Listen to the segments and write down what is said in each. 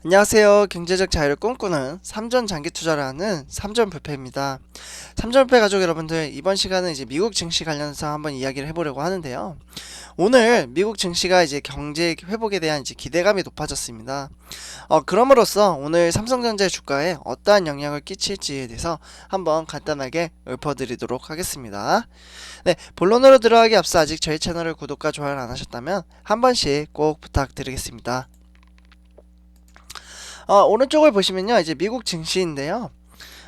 안녕하세요. 경제적 자유를 꿈꾸는 삼전 장기 투자를 하는 삼전 불패입니다. 삼전 불패 가족 여러분들, 이번 시간은 이제 미국 증시 관련해서 한번 이야기를 해보려고 하는데요. 오늘 미국 증시가 이제 경제 회복에 대한 이제 기대감이 높아졌습니다. 그럼으로써 오늘 삼성전자 주가에 어떠한 영향을 끼칠지에 대해서 한번 간단하게 읊어드리도록 하겠습니다. 네, 본론으로 들어가기 앞서 아직 저희 채널을 구독과 좋아요를 안 하셨다면 한 번씩 꼭 부탁드리겠습니다. 오른쪽을 보시면요, 이제 미국 증시인데요.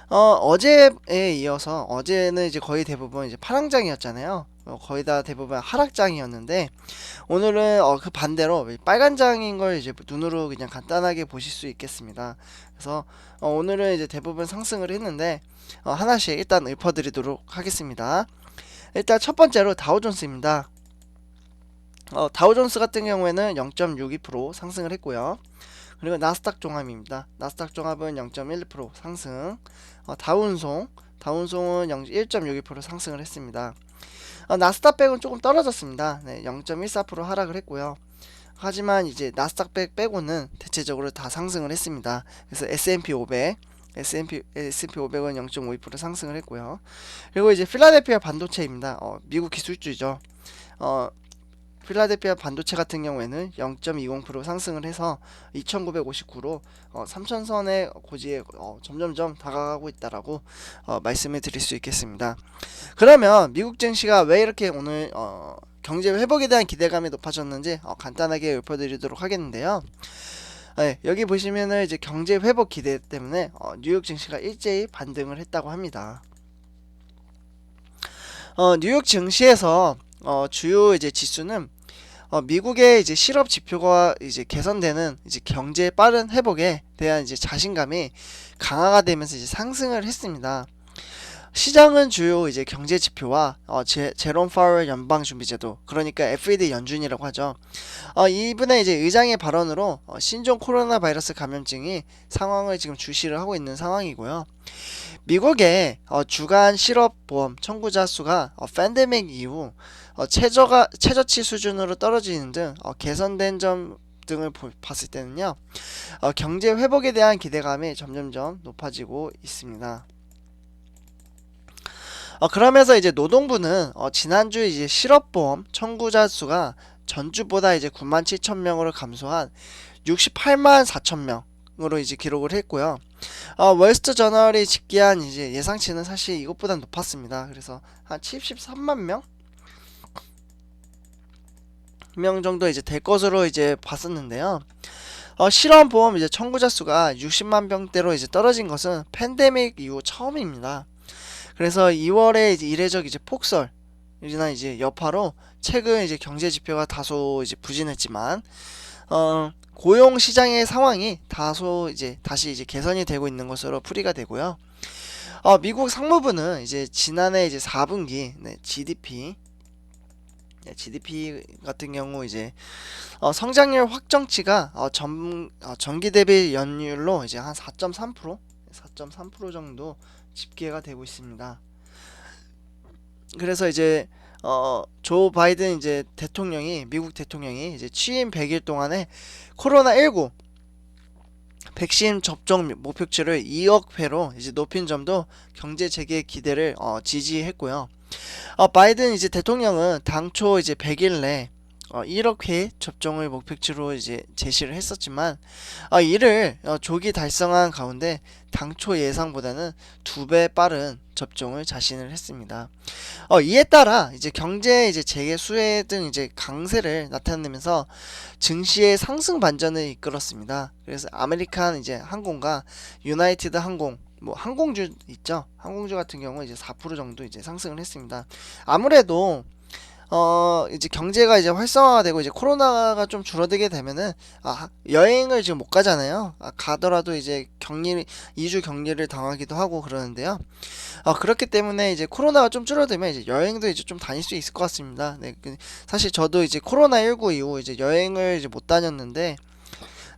어제에 이어서 어제는 이제 거의 대부분 이제 파랑장이었잖아요. 거의 다 대부분 하락장이었는데 오늘은 그 반대로 빨간장인 걸 이제 눈으로 그냥 간단하게 보실 수 있겠습니다. 그래서 오늘은 이제 대부분 상승을 했는데 하나씩 일단 읊어드리도록 하겠습니다. 일단 첫 번째로 다우존스입니다. 다우존스 같은 경우에는 0.62% 상승을 했고요. 그리고 나스닥 종합입니다. 나스닥 종합은 0.1% 상승. 다운송은 1.62% 상승을 했습니다. 나스닥백은 조금 떨어졌습니다. 네, 0.14% 하락을 했고요. 하지만 이제 나스닥백 빼고는 대체적으로 다 상승을 했습니다. 그래서 S&P 500, S&P 500은 0.52% 상승을 했고요. 그리고 이제 필라델피아 반도체입니다. 미국 기술주죠. 필라델피아 반도체 같은 경우에는 0.20% 상승을 해서 2959로 3000선의 고지에 점점점 다가가고 있다라고 말씀을 드릴 수 있겠습니다. 그러면 미국 증시가 왜 이렇게 오늘 경제 회복에 대한 기대감이 높아졌는지 간단하게 읊어드리도록 하겠는데요. 네, 여기 보시면은 이제 경제 회복 기대 때문에 뉴욕 증시가 일제히 반등을 했다고 합니다. 뉴욕 증시에서 주요 이제 지수는 미국의 이제 실업 지표가 이제 개선되는 이제 경제의 빠른 회복에 대한 이제 자신감이 강화가 되면서 이제 상승을 했습니다. 시장은 주요 이제 경제 지표와 제롬 파월 연방준비제도, 그러니까 FED 연준이라고 하죠. 이분의 이제 의장의 발언으로 신종 코로나 바이러스 감염증이 상황을 지금 주시를 하고 있는 상황이고요. 미국의 주간 실업보험 청구자 수가 팬데믹 이후 최저치 수준으로 떨어지는 등 개선된 점 등을 봤을 때는요, 경제 회복에 대한 기대감이 점점점 높아지고 있습니다. 그러면서 이제 노동부는 지난주 이제 실업보험 청구자 수가 전주보다 이제 97,000명으로 감소한 68만 4천명으로 이제 기록을 했고요. 월스트 저널이 집계한 이제 예상치는 사실 이것보다 높았습니다. 그래서 한 73만 명 정도 이제 될 것으로 이제 봤었는데요. 실업보험 이제 청구자 수가 60만 명대로 이제 떨어진 것은 팬데믹 이후 처음입니다. 그래서 2월에 이제 이례적 이제 폭설이나 이제 여파로 최근 이제 경제 지표가 다소 이제 부진했지만 고용 시장의 상황이 다소 이제 다시 이제 개선이 되고 있는 것으로 풀이가 되고요. 미국 상무부는 이제 지난해 이제 4분기 GDP 같은 경우 이제 성장률 확정치가 전기 대비 연율로 이제 한 4.3% 정도 집계가 되고 있습니다. 그래서 이제 조 바이든 이제 미국 대통령이 이제 취임 100일 동안에 코로나19 백신 접종 목표치를 2억 회로 이제 높인 점도 경제 재개 기대를 지지했고요. 바이든 이제 대통령은 당초 이제 100일 내 1억 회 접종을 목표치로 이제 제시를 했었지만 이를 조기 달성한 가운데 당초 예상보다는 2배 빠른 접종을 자신을 했습니다. 이에 따라 이제 경제 이제 재개 수혜 등 이제 강세를 나타내면서 증시의 상승 반전을 이끌었습니다. 그래서 아메리칸 이제 항공과 유나이티드 항공, 뭐 항공주 있죠. 항공주 같은 경우 이제 4% 정도 이제 상승을 했습니다. 아무래도 이제 경제가 이제 활성화되고 이제 코로나가 좀 줄어들게 되면은 여행을 지금 못 가잖아요. 가더라도 이제 2주 격리를 당하기도 하고 그러는데요. 그렇기 때문에 이제 코로나가 좀 줄어들면 이제 여행도 이제 좀 다닐 수 있을 것 같습니다. 네, 사실 저도 이제 코로나19 이후 이제 여행을 이제 못 다녔는데,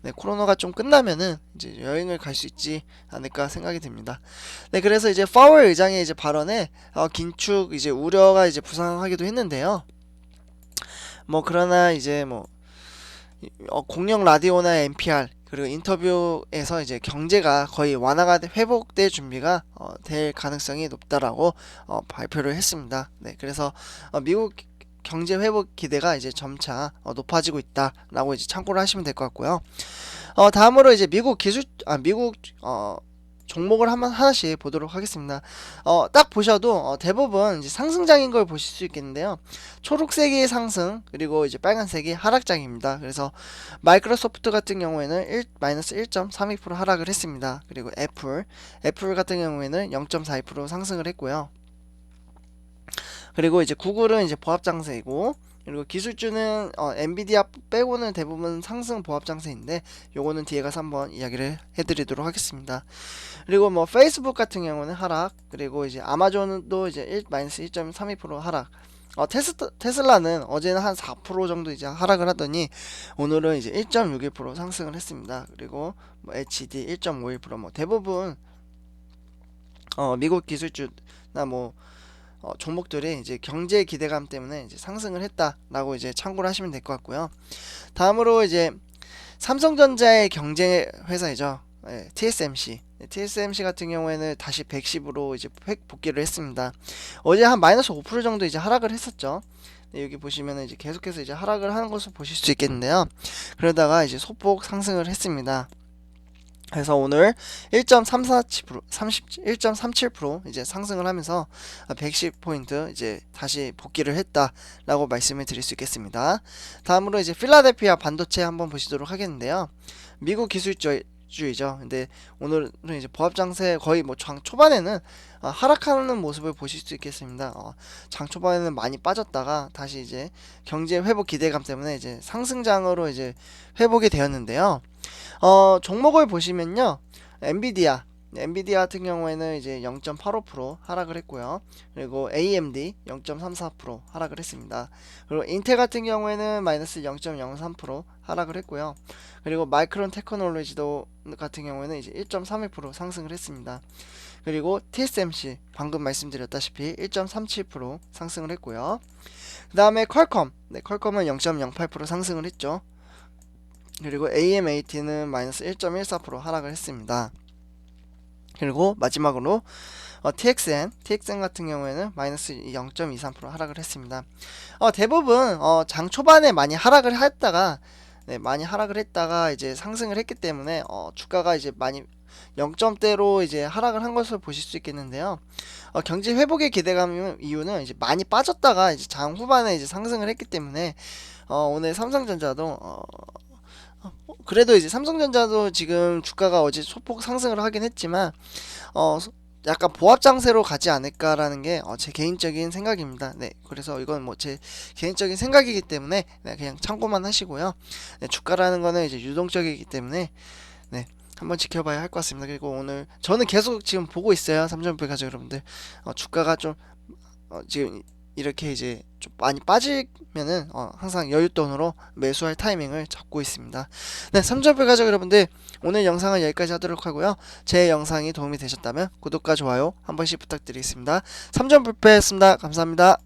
네, 코로나가 좀 끝나면은 이제 여행을 갈 수 있지 않을까 생각이 듭니다. 네, 그래서 이제 파월 의장의 이제 발언에 긴축 이제 우려가 이제 부상하기도 했는데요. 뭐 그러나 이제 뭐 공영 라디오나 NPR 그리고 인터뷰에서 이제 경제가 거의 완화가 회복될 준비가 될 가능성이 높다라고 발표를 했습니다. 네, 그래서 미국 경제 회복 기대가 이제 점차 높아지고 있다라고 이제 참고를 하시면 될 것 같고요. 다음으로 이제 미국 종목을 한번 하나씩 보도록 하겠습니다. 딱 보셔도 대부분 이제 상승장인 걸 보실 수 있겠는데요. 초록색이 상승, 그리고 이제 빨간색이 하락장입니다. 그래서 마이크로소프트 같은 경우에는 마이너스 1.32% 하락을 했습니다. 그리고 애플 같은 경우에는 0.42% 상승을 했고요. 그리고 이제 구글은 이제 보합 장세이고, 그리고 기술주는 엔비디아 빼고는 대부분 상승 보합 장세인데, 요거는 뒤에 가서 한번 이야기를 해드리도록 하겠습니다. 그리고 뭐 페이스북 같은 경우는 하락, 그리고 이제 아마존도 이제 마이너스 1.32% 하락. 테슬라는 어제는 한 4% 정도 이제 하락을 하더니 오늘은 이제 1.61% 상승을 했습니다. 그리고 뭐 HD 1.51%, 뭐 대부분 미국 기술주나 뭐 종목들이 이제 경제 기대감 때문에 이제 상승을 했다라고 이제 참고를 하시면 될 것 같고요. 다음으로 이제 삼성전자의 경쟁 회사이죠. 네, TSMC. TSMC 같은 경우에는 다시 110으로 이제 획 복귀를 했습니다. 어제 한 마이너스 5% 정도 이제 하락을 했었죠. 네, 여기 보시면은 이제 계속해서 이제 하락을 하는 것을 보실 수 있겠는데요. 그러다가 이제 소폭 상승을 했습니다. 그래서 오늘 1.37% 이제 상승을 하면서 110포인트 이제 다시 복귀를 했다라고 말씀을 드릴 수 있겠습니다. 다음으로 이제 필라델피아 반도체 한번 보시도록 하겠는데요. 미국 기술주이죠. 근데 오늘은 이제 보합 장세 거의 뭐 장 초반에는 하락하는 모습을 보실 수 있겠습니다. 장 초반에는 많이 빠졌다가 다시 이제 경제 회복 기대감 때문에 이제 상승장으로 이제 회복이 되었는데요. 종목을 보시면요. 엔비디아 같은 경우에는 이제 0.85% 하락을 했고요. 그리고 AMD 0.34% 하락을 했습니다. 그리고 인텔 같은 경우에는 마이너스 0.03% 하락을 했고요. 그리고 마이크론 테크놀로지도 같은 경우에는 이제 1.32% 상승을 했습니다. 그리고 TSMC 방금 말씀드렸다시피 1.37% 상승을 했고요. 그 다음에 퀄컴은 0.08% 상승을 했죠. 그리고 AMAT는 마이너스 1.14% 하락을 했습니다. 그리고 마지막으로 TXN 같은 경우에는 마이너스 0.23% 하락을 했습니다. 대부분 장 초반에 많이 하락을 했다가 이제 상승을 했기 때문에 주가가 이제 많이 0점대로 이제 하락을 한 것을 보실 수 있겠는데요. 경제 회복의 기대감 이유는 이제 많이 빠졌다가 이제 장 후반에 이제 상승을 했기 때문에 오늘 삼성전자도 그래도 이제 삼성전자도 지금 주가가 어제 소폭 상승을 하긴 했지만 약간 보합 장세로 가지 않을까라는 게 제 개인적인 생각입니다. 네, 그래서 이건 뭐 제 개인적인 생각이기 때문에 네, 그냥 참고만 하시고요. 네, 주가라는 거는 이제 유동적이기 때문에 네, 한번 지켜봐야 할 것 같습니다. 그리고 오늘 저는 계속 지금 보고 있어요. 삼성전자 가족 여러분들, 주가가 좀 지금 이렇게 이제 좀 많이 빠지면은 항상 여윳돈으로 매수할 타이밍을 잡고 있습니다. 네, 삼천불 가족 여러분들, 오늘 영상은 여기까지 하도록 하고요. 제 영상이 도움이 되셨다면 구독과 좋아요 한 번씩 부탁드리겠습니다. 삼천불패였습니다. 감사합니다.